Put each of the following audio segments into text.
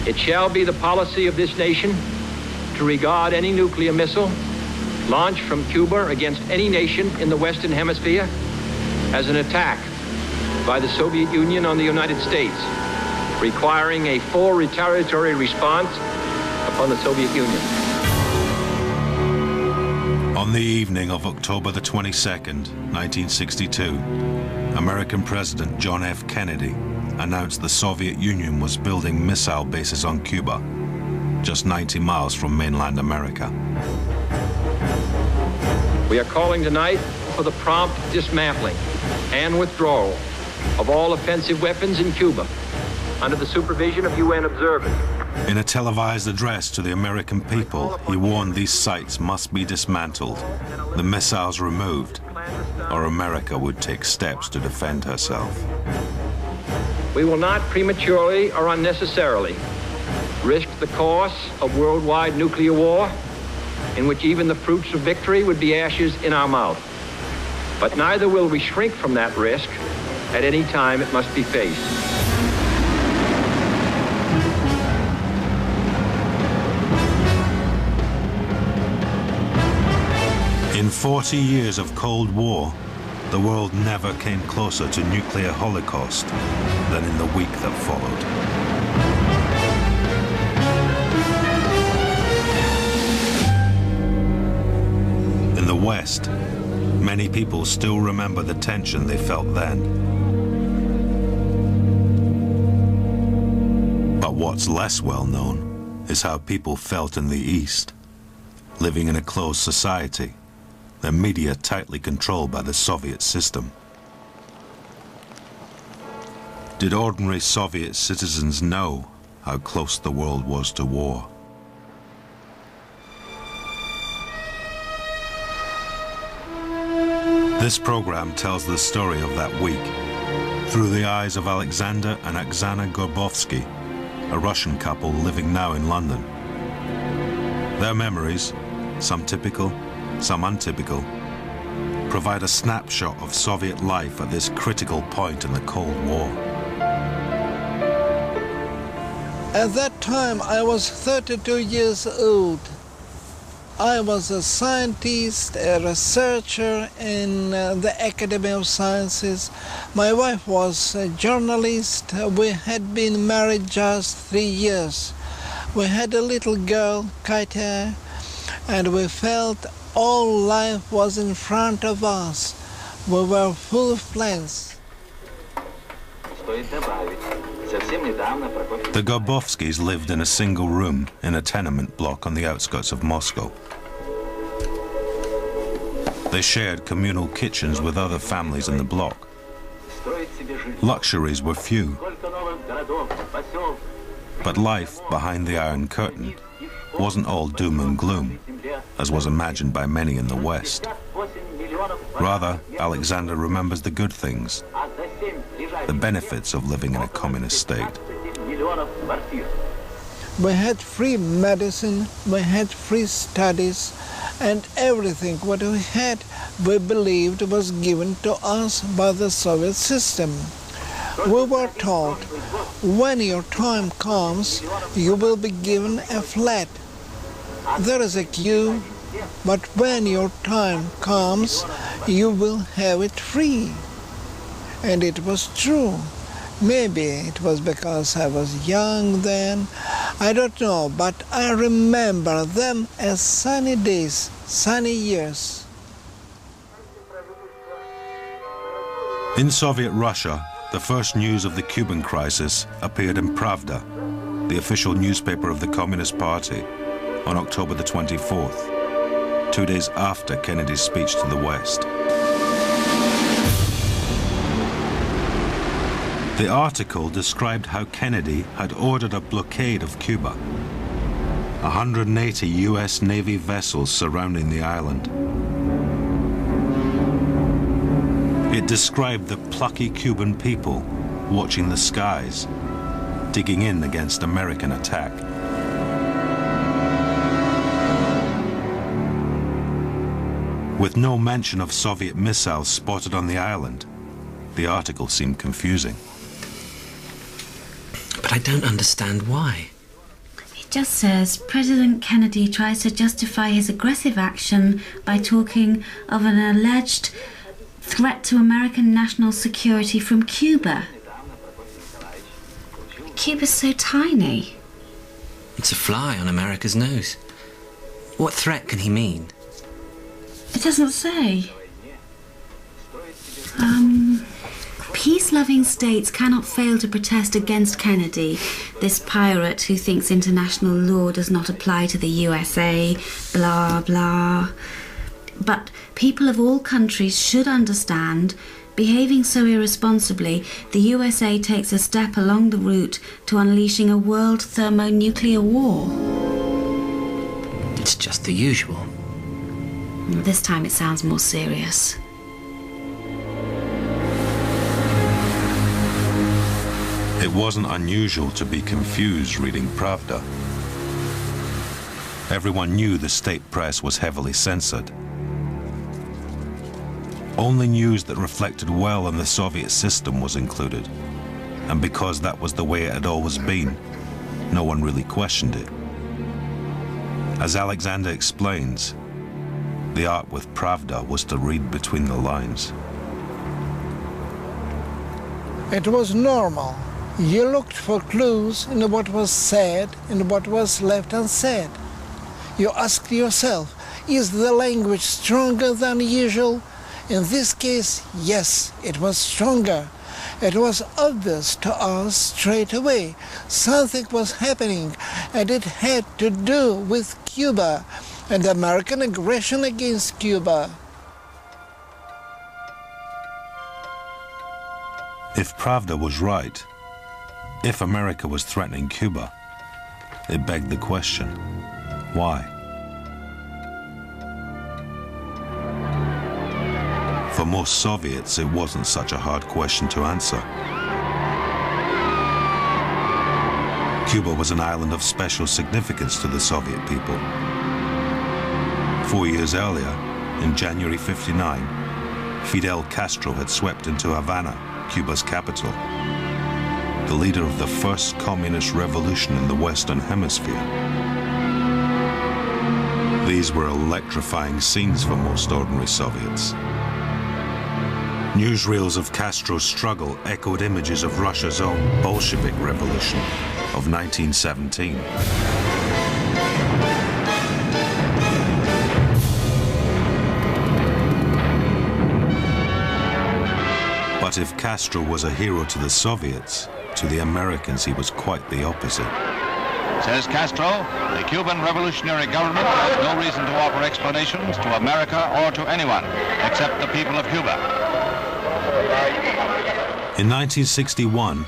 It shall be the policy of this nation to regard any nuclear missile launched from Cuba against any nation in the Western Hemisphere as an attack by the Soviet Union on the United States, requiring a full retaliatory response upon the Soviet Union. On the evening of October the 22nd, 1962, American President John F. Kennedy announced the Soviet Union was building missile bases on Cuba, just 90 miles from mainland America. We are calling tonight for the prompt dismantling and withdrawal of all offensive weapons in Cuba under the supervision of UN observers. In a televised address to the American people, he warned these sites must be dismantled, the missiles removed, or America would take steps to defend herself. We will not prematurely or unnecessarily risk the course of worldwide nuclear war, in which even the fruits of victory would be ashes in our mouth. But neither will we shrink from that risk at any time it must be faced. In 40 years of Cold War, the world never came closer to nuclear holocaust than in the week that followed. In the West, many people still remember the tension they felt then. But what's less well known is how people felt in the East, living in a closed society, the media tightly controlled by the Soviet system. Did ordinary Soviet citizens know how close the world was to war? This program tells the story of that week through the eyes of Alexander and Oksana Gorbovsky, a Russian couple living now in London. Their memories, some typical, some untypical, provide a snapshot of Soviet life at this critical point in the Cold War. At that time, I was 32 years old. I was a scientist, a researcher in the Academy of Sciences. My wife was a journalist. We had been married just 3 years. We had a little girl, Katya, and we felt all life was in front of us. We were full of plans. The Gorbovskys lived in a single room in a tenement block on the outskirts of Moscow. They shared communal kitchens with other families in the block. Luxuries were few, but life behind the Iron Curtain wasn't all doom and gloom, as was imagined by many in the West. Rather, Alexander remembers the good things, the benefits of living in a communist state. We had free medicine, we had free studies, and everything what we had, we believed was given to us by the Soviet system. We were told, when your time comes, you will be given a flat. There is a queue, but when your time comes, you will have it free. And it was true. Maybe it was because I was young then, I don't know, but I remember them as sunny days, sunny years. In Soviet Russia, the first news of the Cuban crisis appeared in Pravda, the official newspaper of the Communist Party, on October the 24th, 2 days after Kennedy's speech to the West. The article described how Kennedy had ordered a blockade of Cuba, 180 US Navy vessels surrounding the island. It described the plucky Cuban people watching the skies, digging in against American attack. With no mention of Soviet missiles spotted on the island, the article seemed confusing. But I don't understand why. just says President Kennedy tries to justify his aggressive action by talking of an alleged threat to American national security from Cuba. Cuba's so tiny. It's a fly on America's nose. What threat can he mean? It doesn't say. Peace-loving states cannot fail to protest against Kennedy, this pirate who thinks international law does not apply to the USA, blah, blah. But people of all countries should understand, behaving so irresponsibly, the USA takes a step along the route to unleashing a world thermonuclear war. It's just the usual. This time it sounds more serious. It wasn't unusual to be confused reading Pravda. Everyone knew the state press was heavily censored. Only news that reflected well on the Soviet system was included, and because that was the way it had always been, no one really questioned it. As Alexander explains, the art with Pravda was to read between the lines. It was normal. You looked for clues in what was said and what was left unsaid. You asked yourself, is the language stronger than usual? In this case, yes, it was stronger. It was obvious to us straight away. Something was happening, and it had to do with Cuba and American aggression against Cuba. If Pravda was right, if America was threatening Cuba, it begged the question, why? For most Soviets, it wasn't such a hard question to answer. Cuba was an island of special significance to the Soviet people. 4 years earlier, in January '59, Fidel Castro had swept into Havana, Cuba's capital, the leader of the first communist revolution in the Western Hemisphere. These were electrifying scenes for most ordinary Soviets. Newsreels of Castro's struggle echoed images of Russia's own Bolshevik Revolution of 1917. But if Castro was a hero to the Soviets, to the Americans he was quite the opposite. Says Castro, the Cuban revolutionary government has no reason to offer explanations to America or to anyone except the people of Cuba. In 1961,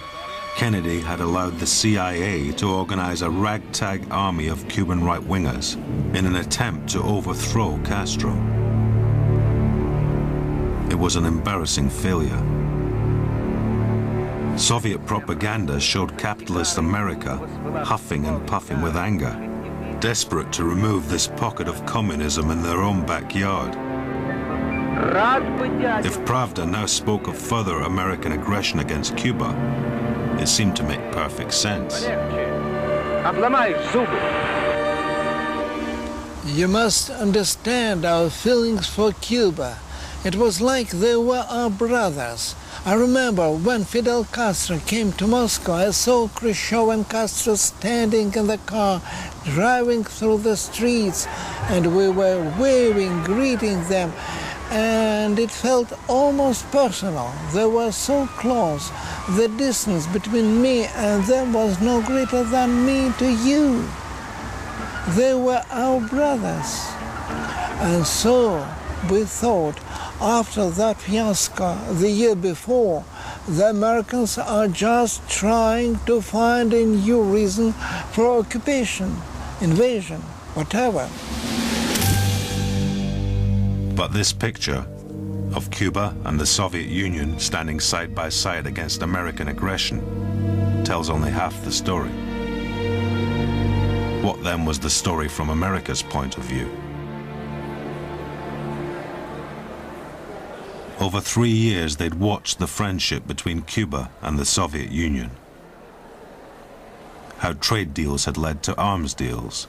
Kennedy had allowed the CIA to organize a ragtag army of Cuban right-wingers in an attempt to overthrow Castro. It was an embarrassing failure. Soviet propaganda showed capitalist America huffing and puffing with anger, desperate to remove this pocket of communism in their own backyard. If Pravda now spoke of further American aggression against Cuba, it seemed to make perfect sense. You must understand our feelings for Cuba. It was like they were our brothers. I remember when Fidel Castro came to Moscow, I saw Khrushchev and Castro standing in the car, driving through the streets, and we were waving, greeting them, and it felt almost personal. They were so close. The distance between me and them was no greater than me to you. They were our brothers. And so we thought, after that fiasco the year before, the Americans are just trying to find a new reason for occupation, invasion, whatever. But this picture of Cuba and the Soviet Union standing side by side against American aggression tells only half the story. What then was the story from America's point of view? Over 3 years, they'd watched the friendship between Cuba and the Soviet Union. how trade deals had led to arms deals.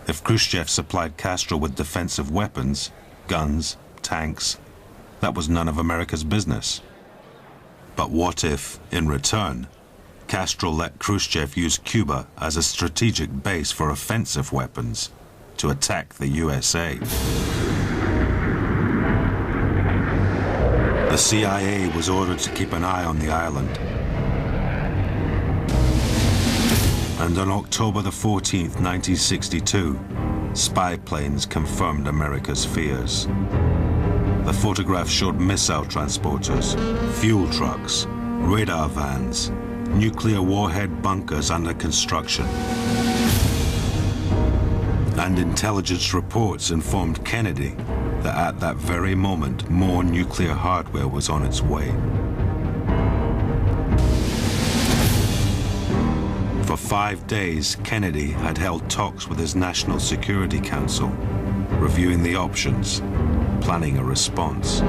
If Khrushchev supplied Castro with defensive weapons, guns, tanks, that was none of America's business. But what if, in return, Castro let Khrushchev use Cuba as a strategic base for offensive weapons to attack the USA? The CIA was ordered to keep an eye on the island. And on October the 14th, 1962, spy planes confirmed America's fears. The photographs showed missile transporters, fuel trucks, radar vans, nuclear warhead bunkers under construction. And intelligence reports informed Kennedy that at that very moment, more nuclear hardware was on its way. For 5 days, Kennedy had held talks with his National Security Council, reviewing the options, planning a response.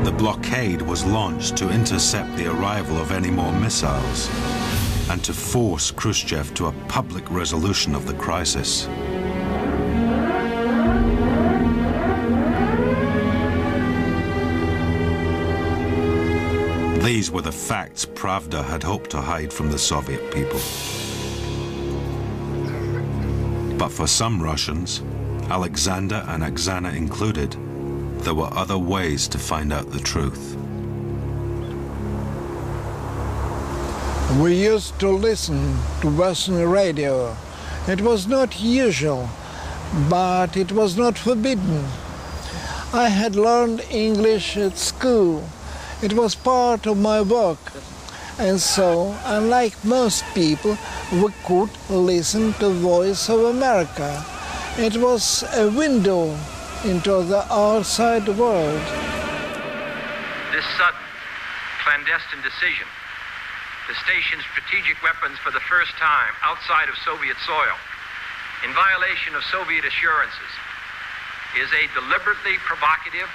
The blockade was launched to intercept the arrival of any more missiles and to force Khrushchev to a public resolution of the crisis. These were the facts Pravda had hoped to hide from the Soviet people. But for some Russians, Alexander and Oksana included, there were other ways to find out the truth. We used to listen to Western radio. It was not usual, but it was not forbidden. I had learned English at school. It was part of my work. And so, unlike most people, we could listen to Voice of America. It was a window into the outside world. This sudden, clandestine decision to station strategic weapons for the first time outside of Soviet soil, in violation of Soviet assurances, is a deliberately provocative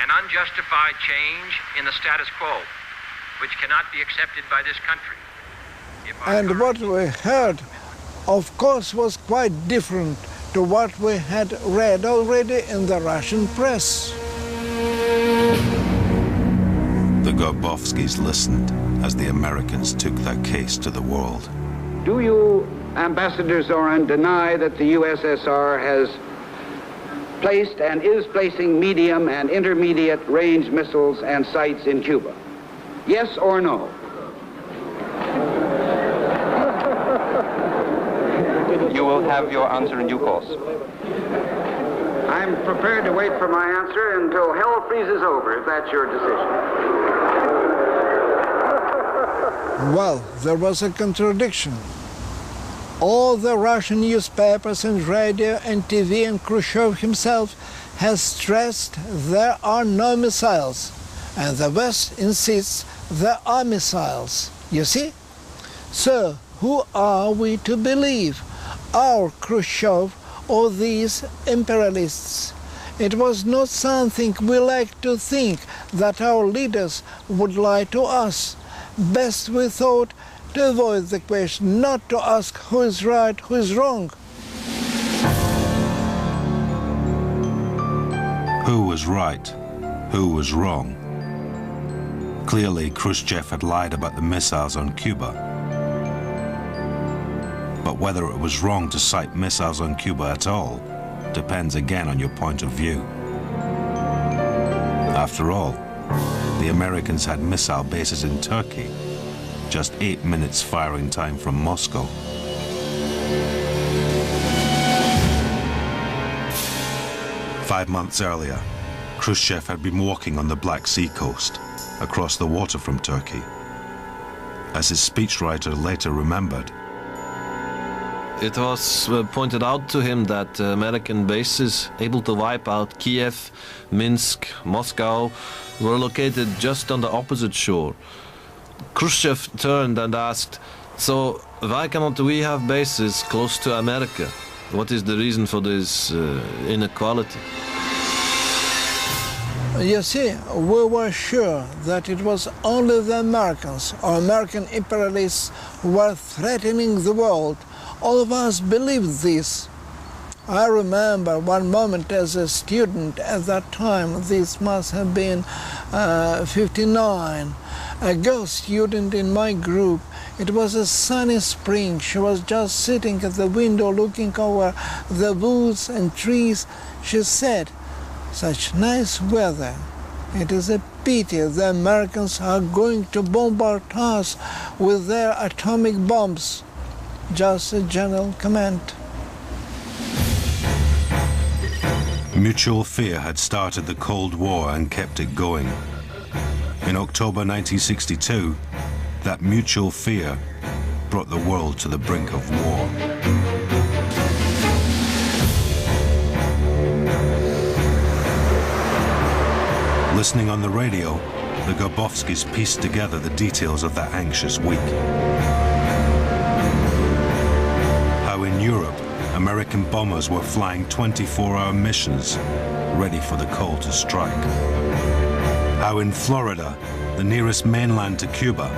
and unjustified change in the status quo, which cannot be accepted by this country. And what we heard, of course, was quite different to what we had read already in the Russian press. The Gorbovskis listened as the Americans took their case to the world. Do you, Ambassador Zorin, deny that the USSR has placed and is placing medium and intermediate range missiles and sights in Cuba? Yes or no? You will have your answer in due course. I'm prepared to wait for my answer until hell freezes over, if that's your decision. Well, there was a contradiction. All the Russian newspapers and radio and TV and Khrushchev himself has stressed there are no missiles, and the West insists there are missiles. You see? So, who are we to believe? Our Khrushchev or these imperialists? It was not something we like to think that our leaders would lie to us. Best, we thought, to avoid the question, not to ask who is right, who is wrong. Who was right? Who was wrong? Clearly, Khrushchev had lied about the missiles on Cuba. But whether it was wrong to sight missiles on Cuba at all depends again on your point of view. After all, the Americans had missile bases in Turkey, just 8 minutes firing time from Moscow. Five months earlier, Khrushchev had been walking on the Black Sea coast, across the water from Turkey. As his speechwriter later remembered, it was pointed out to him that American bases able to wipe out Kiev, Minsk, Moscow were located just on the opposite shore. Khrushchev turned and asked, "So why cannot we have bases close to America? What is the reason for this inequality?" You see, we were sure that it was only the Americans or American imperialists who were threatening the world. All of us believed this. I remember one moment as a student at that time, this must have been 59, a girl student in my group. It was a sunny spring. She was just sitting at the window looking over the woods and trees. She said, "Such nice weather. It is a pity the Americans are going to bombard us with their atomic bombs." Just a general comment. Mutual fear had started the Cold War and kept it going. In October 1962, that mutual fear brought the world to the brink of war. Listening on the radio, the Grabowskis pieced together the details of that anxious week. How in Europe, American bombers were flying 24-hour missions, ready for the call to strike. How in Florida, the nearest mainland to Cuba,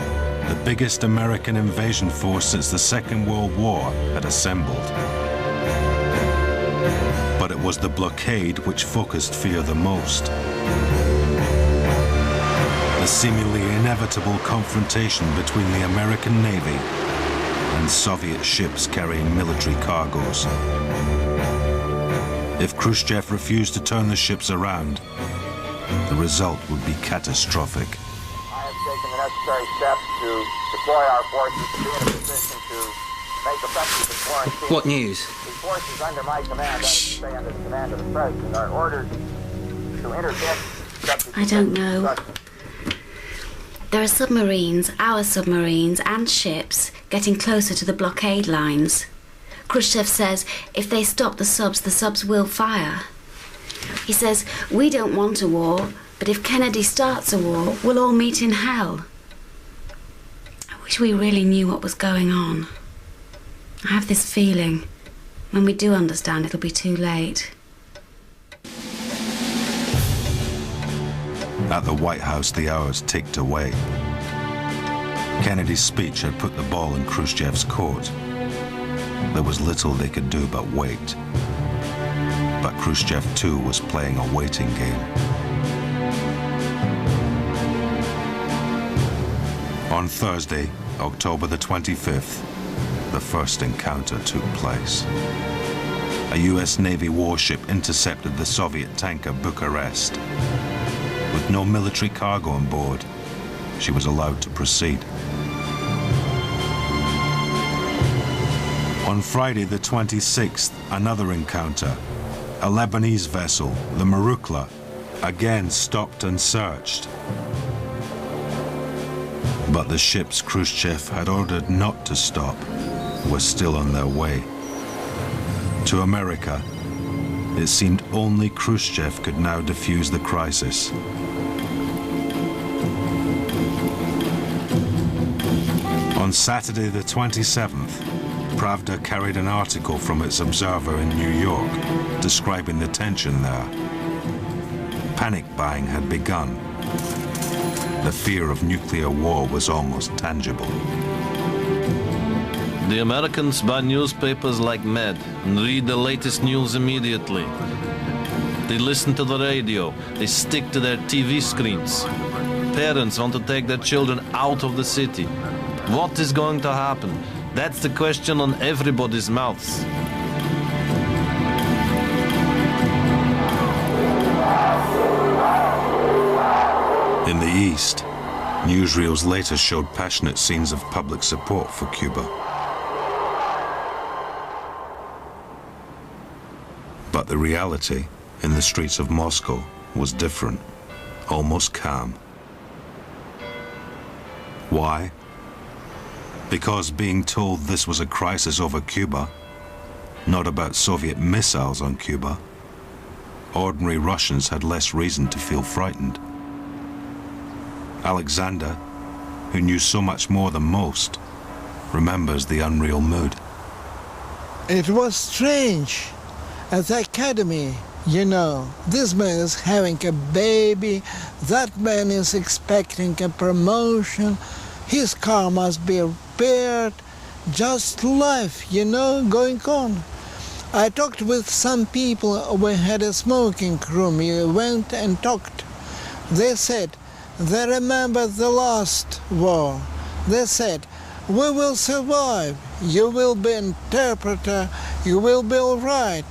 the biggest American invasion force since the Second World War had assembled. But it was the blockade which focused fear the most. The seemingly inevitable confrontation between the American Navy and Soviet ships carrying military cargoes. If Khrushchev refused to turn the ships around, the result would be catastrophic. I have taken the necessary steps to deploy our forces to be in a position to make effective deploying. What news? The forces under my command, that is to say under the command of the President, are ordered to interdict. I don't know. There are submarines, our submarines, and ships getting closer to the blockade lines. Khrushchev says if they stop the subs will fire. He says we don't want a war, but if Kennedy starts a war, we'll all meet in hell. I wish we really knew what was going on. I have this feeling when we do understand, it'll be too late. At the White House, the hours ticked away. Kennedy's speech had put the ball in Khrushchev's court. There was little they could do but wait. But Khrushchev too was playing a waiting game. On Thursday, October the 25th, the first encounter took place. A US Navy warship intercepted the Soviet tanker Bucharest. With no military cargo on board, she was allowed to proceed. On Friday the 26th, another encounter. A Lebanese vessel, the Marukla, again stopped and searched. But the ships Khrushchev had ordered not to stop were still on their way. To America, it seemed only Khrushchev could now defuse the crisis. On Saturday the 27th, Pravda carried an article from its observer in New York describing the tension there. Panic buying had begun. The fear of nuclear war was almost tangible. The Americans buy newspapers like mad and read the latest news immediately. They listen to the radio. They stick to their TV screens. Parents want to take their children out of the city. What is going to happen? That's the question on everybody's mouths. In the East, newsreels later showed passionate scenes of public support for Cuba. But the reality in the streets of Moscow was different, almost calm. Why? Because being told this was a crisis over Cuba, not about Soviet missiles on Cuba, ordinary Russians had less reason to feel frightened. Alexander, who knew so much more than most, remembers the unreal mood. It was strange. At the academy, You know, this man is having a baby, that man is expecting a promotion, his car must be repaired, just life, you know, going on. I talked with some people, we had a smoking room, we went and talked. They said, they remember the last war. They said, we will survive, you will be an interpreter, you will be all right.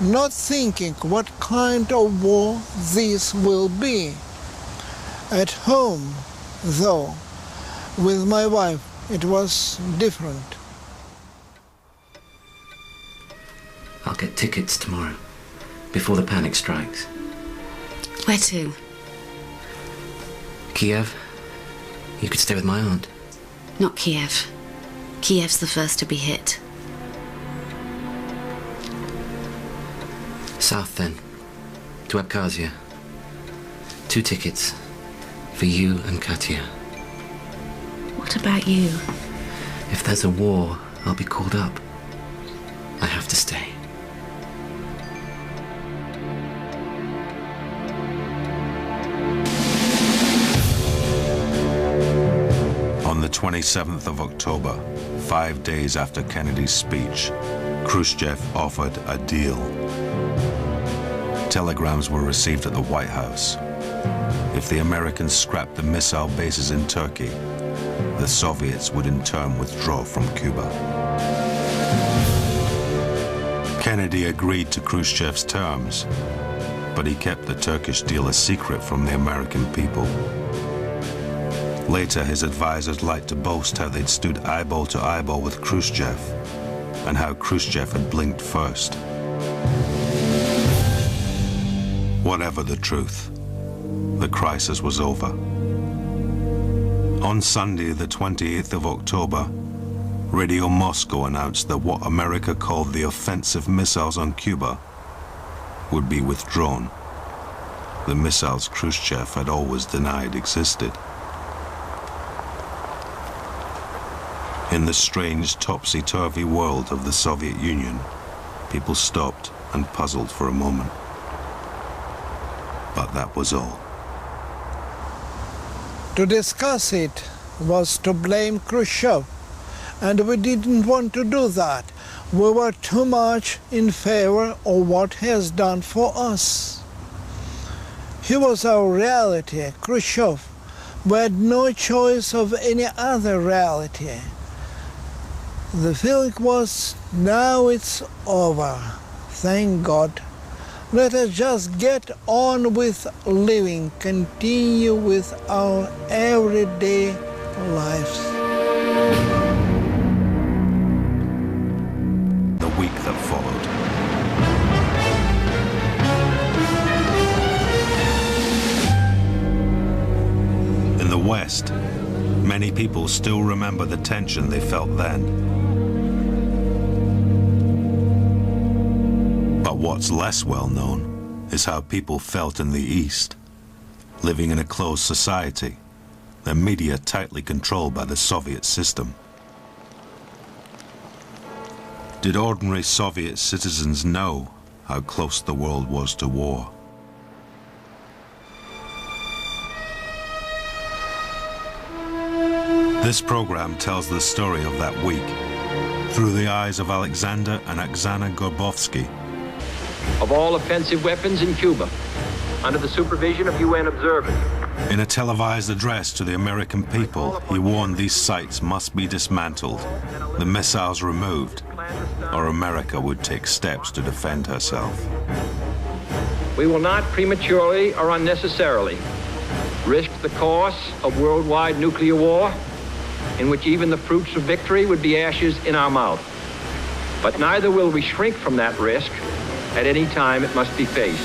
Not thinking what kind of war this will be. At home, though, with my wife, it was different. I'll get tickets tomorrow, before the panic strikes. Where to? Kiev? You could stay with my aunt. Not Kiev. Kiev's the first to be hit. South, then. To Abkhazia. 2 tickets. For you and Katya. What about you? If there's a war, I'll be called up. I have to stay. On the 27th of October, 5 days after Kennedy's speech, Khrushchev offered a deal. Telegrams were received at the White House. If the Americans scrapped the missile bases in Turkey, the Soviets would in turn withdraw from Cuba. Kennedy agreed to Khrushchev's terms, but he kept the Turkish deal a secret from the American people. Later, his advisors liked to boast how they'd stood eyeball to eyeball with Khrushchev, and how Khrushchev had blinked first. Whatever the truth, the crisis was over. On Sunday, the 28th of October, Radio Moscow announced that what America called the offensive missiles on Cuba would be withdrawn. The missiles Khrushchev had always denied existed. In the strange topsy-turvy world of the Soviet Union, people stopped and puzzled for a moment. But that was all. To discuss it was to blame Khrushchev, and we didn't want to do that. We were too much in favor of what he has done for us. He was our reality, Khrushchev. We had no choice of any other reality. The feeling was, now it's over, thank God. Let us just get on with living, continue with our everyday lives. The week that followed. In the West, many people still remember the tension they felt then. But what's less well known is how people felt in the East, living in a closed society, their media tightly controlled by the Soviet system. Did ordinary Soviet citizens know how close the world was to war? This program tells the story of that week through the eyes of Alexander and Oksana Gorbovsky. Of all offensive weapons in Cuba, under the supervision of UN observers. In a televised address to the American people, he warned these sites must be dismantled, the missiles removed, or America would take steps to defend herself. We will not prematurely or unnecessarily risk the course of worldwide nuclear war, in which even the fruits of victory would be ashes in our mouth. But neither will we shrink from that risk. At any time, it must be faced.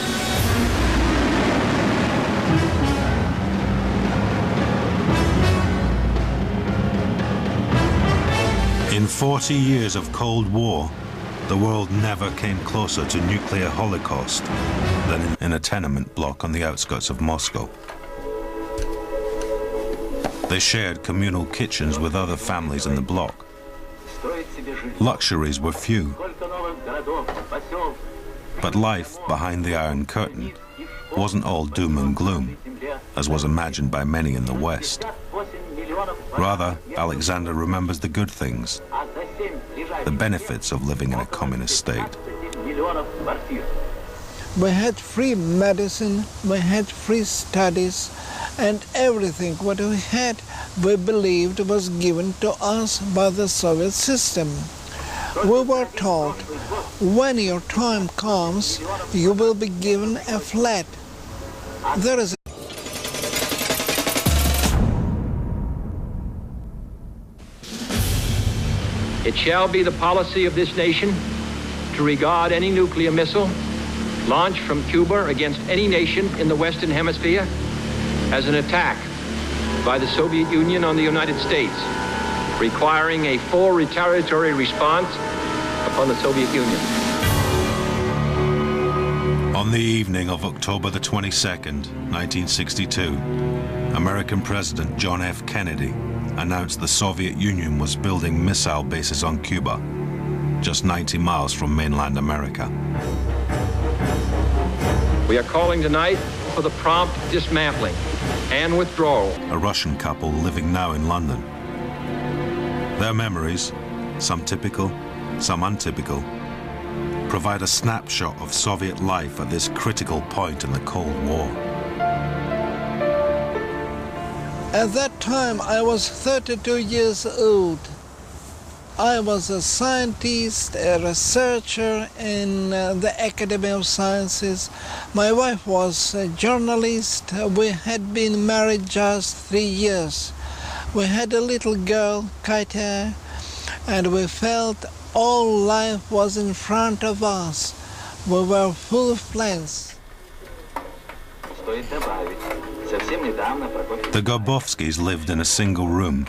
In 40 years of Cold War, the world never came closer to nuclear holocaust than in a tenement block on the outskirts of Moscow. They shared communal kitchens with other families in the block. Luxuries were few. But life behind the Iron Curtain wasn't all doom and gloom, as was imagined by many in the West. Rather, Alexander remembers the good things, the benefits of living in a communist state. We had free medicine, we had free studies, and everything what we had, we believed was given to us by the Soviet system. We were told, when your time comes, you will be given a flat. There is It shall be the policy of this nation to regard any nuclear missile launched from Cuba against any nation in the Western Hemisphere as an attack by the Soviet Union on the United States, requiring a full retaliatory response upon the Soviet Union. On the evening of October the 22nd, 1962, American President John F. Kennedy announced the Soviet Union was building missile bases on Cuba, just 90 miles from mainland America. We are calling tonight for the prompt dismantling and withdrawal. A Russian couple living now in London. Their memories, some typical, some untypical, provide a snapshot of Soviet life at this critical point in the Cold War. At that time, I was 32 years old. I was a scientist, a researcher in the Academy of Sciences. My wife was a journalist. We had been married just 3 years. We had a little girl, Katia, and we felt all life was in front of us. We were full of plans. The Garbovskis lived in a single room